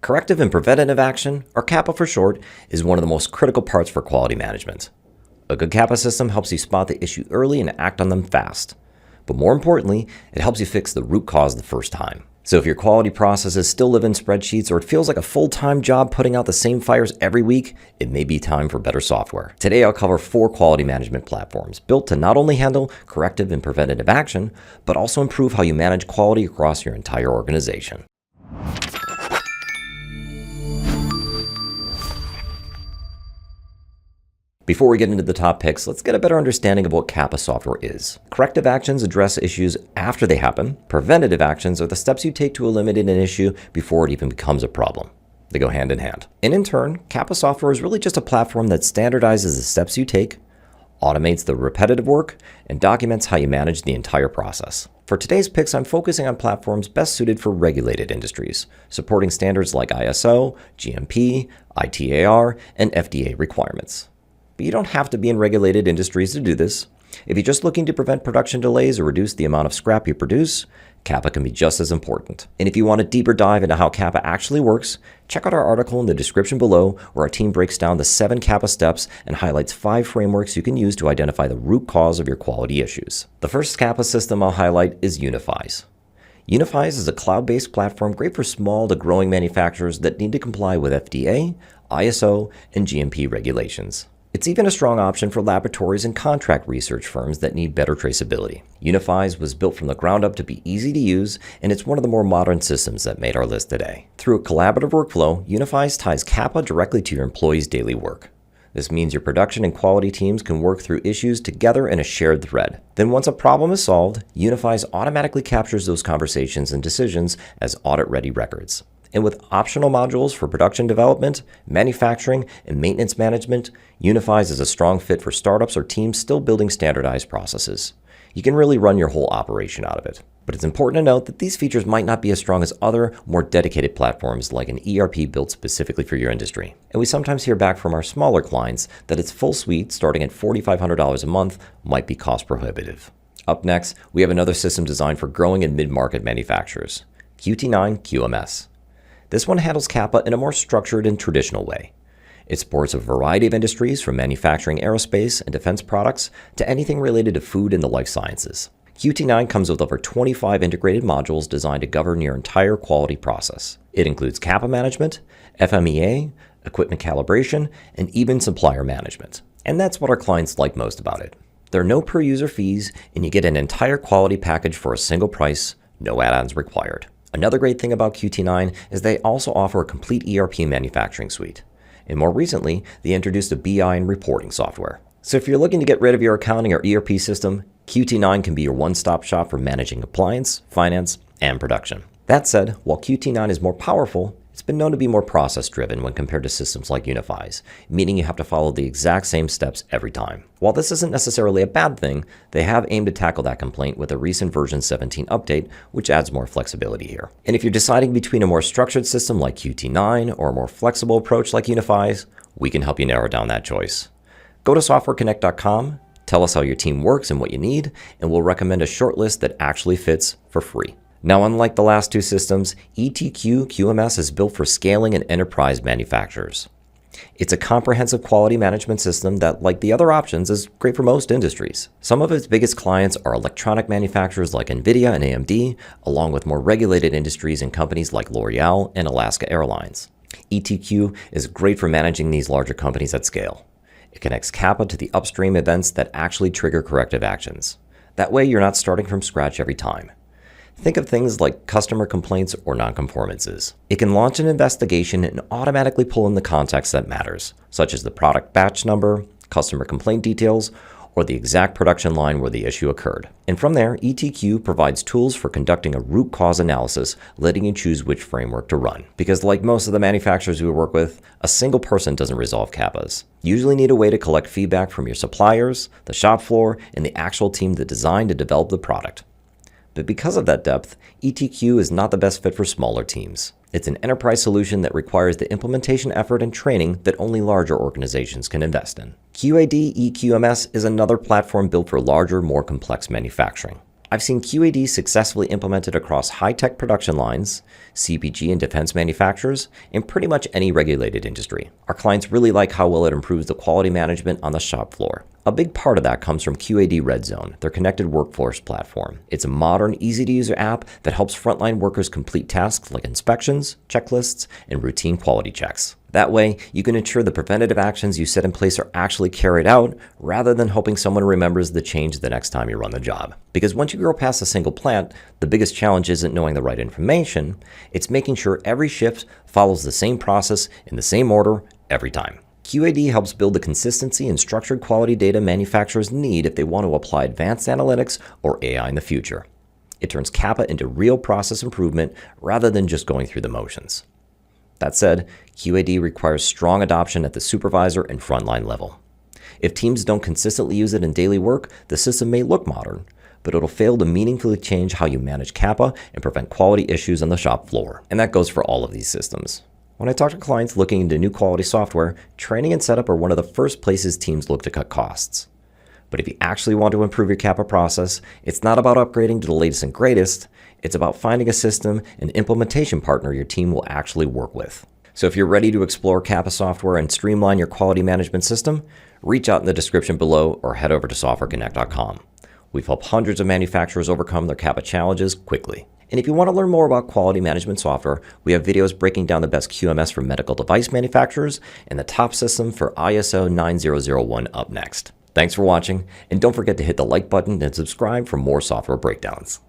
Corrective and preventative action, or CAPA for short, is one of the most critical parts for quality management. A good CAPA system helps you spot the issue early and act on them fast. But more importantly, it helps you fix the root cause the first time. So if your quality processes still live in spreadsheets or it feels like a full-time job putting out the same fires every week, it may be time for better software. Today I'll cover 4 quality management platforms built to not only handle corrective and preventative action, but also improve how you manage quality across your entire organization. Before we get into the top picks, let's get a better understanding of what CAPA software is. Corrective actions address issues after they happen. Preventative actions are the steps you take to eliminate an issue before it even becomes a problem. They go hand in hand. And in turn, CAPA software is really just a platform that standardizes the steps you take, automates the repetitive work, and documents how you manage the entire process. For today's picks, I'm focusing on platforms best suited for regulated industries, supporting standards like ISO, GMP, ITAR, and FDA requirements. But you don't have to be in regulated industries to do this. If you're just looking to prevent production delays or reduce the amount of scrap you produce, CAPA can be just as important. And if you want a deeper dive into how CAPA actually works, check out our article in the description below where our team breaks down the 7 CAPA steps and highlights 5 frameworks you can use to identify the root cause of your quality issues. The first CAPA system I'll highlight is Unifize. Unifize is a cloud-based platform great for small to growing manufacturers that need to comply with FDA, ISO, and GMP regulations. It's even a strong option for laboratories and contract research firms that need better traceability. Unifize was built from the ground up to be easy to use, and it's one of the more modern systems that made our list today. Through a collaborative workflow, Unifize ties CAPA directly to your employees' daily work. This means your production and quality teams can work through issues together in a shared thread. Then once a problem is solved, Unifize automatically captures those conversations and decisions as audit-ready records. And with optional modules for production development, manufacturing, and maintenance management, Unifize is a strong fit for startups or teams still building standardized processes. You can really run your whole operation out of it. But it's important to note that these features might not be as strong as other, more dedicated platforms like an ERP built specifically for your industry. And we sometimes hear back from our smaller clients that its full suite, starting at $4,500 a month, might be cost prohibitive. Up next, we have another system designed for growing and mid-market manufacturers, QT9 QMS. This one handles CAPA in a more structured and traditional way. It supports a variety of industries from manufacturing aerospace and defense products to anything related to food and the life sciences. QT9 comes with over 25 integrated modules designed to govern your entire quality process. It includes CAPA management, FMEA, equipment calibration, and even supplier management. And that's what our clients like most about it. There are no per-user fees, and you get an entire quality package for a single price, no add-ons required. Another great thing about QT9 is they also offer a complete ERP manufacturing suite. And more recently, they introduced a BI and reporting software. So if you're looking to get rid of your accounting or ERP system, QT9 can be your one-stop shop for managing compliance, finance, and production. That said, while QT9 is more powerful, it's been known to be more process-driven when compared to systems like Unifize, meaning you have to follow the exact same steps every time. While this isn't necessarily a bad thing, they have aimed to tackle that complaint with a recent version 17 update, which adds more flexibility here. And if you're deciding between a more structured system like QT9 or a more flexible approach like Unifize, we can help you narrow down that choice. Go to softwareconnect.com, tell us how your team works and what you need, and we'll recommend a short list that actually fits for free. Now, unlike the last 2 systems, EtQ QMS is built for scaling and enterprise manufacturers. It's a comprehensive quality management system that, like the other options, is great for most industries. Some of its biggest clients are electronic manufacturers like NVIDIA and AMD, along with more regulated industries and companies like L'Oreal and Alaska Airlines. EtQ is great for managing these larger companies at scale. It connects CAPA to the upstream events that actually trigger corrective actions. That way, you're not starting from scratch every time. Think of things like customer complaints or nonconformances. It can launch an investigation and automatically pull in the context that matters, such as the product batch number, customer complaint details, or the exact production line where the issue occurred. And from there, EtQ provides tools for conducting a root cause analysis, letting you choose which framework to run. Because like most of the manufacturers we work with, a single person doesn't resolve CAPAs. You usually need a way to collect feedback from your suppliers, the shop floor, and the actual team that designed and developed the product. But because of that depth, EtQ is not the best fit for smaller teams. It's an enterprise solution that requires the implementation effort and training that only larger organizations can invest in. QAD eQMS is another platform built for larger, more complex manufacturing. I've seen QAD successfully implemented across high-tech production lines, CPG and defense manufacturers, and pretty much any regulated industry. Our clients really like how well it improves the quality management on the shop floor. A big part of that comes from QAD Red Zone, their connected workforce platform. It's a modern, easy-to-use app that helps frontline workers complete tasks like inspections, checklists, and routine quality checks. That way, you can ensure the preventative actions you set in place are actually carried out, rather than hoping someone remembers the change the next time you run the job. Because once you grow past a single plant, the biggest challenge isn't knowing the right information, it's making sure every shift follows the same process in the same order every time. QAD helps build the consistency and structured quality data manufacturers need if they want to apply advanced analytics or AI in the future. It turns CAPA into real process improvement rather than just going through the motions. That said, QAD requires strong adoption at the supervisor and frontline level. If teams don't consistently use it in daily work, the system may look modern, but it'll fail to meaningfully change how you manage CAPA and prevent quality issues on the shop floor. And that goes for all of these systems. When I talk to clients looking into new quality software, training and setup are one of the first places teams look to cut costs. But if you actually want to improve your CAPA process, it's not about upgrading to the latest and greatest. It's about finding a system and implementation partner your team will actually work with. So if you're ready to explore CAPA software and streamline your quality management system, reach out in the description below or head over to softwareconnect.com. We've helped hundreds of manufacturers overcome their CAPA challenges quickly. And if you want to learn more about quality management software, we have videos breaking down the best QMS for medical device manufacturers and the top system for ISO 9001 up next. Thanks for watching, and don't forget to hit the like button and subscribe for more software breakdowns.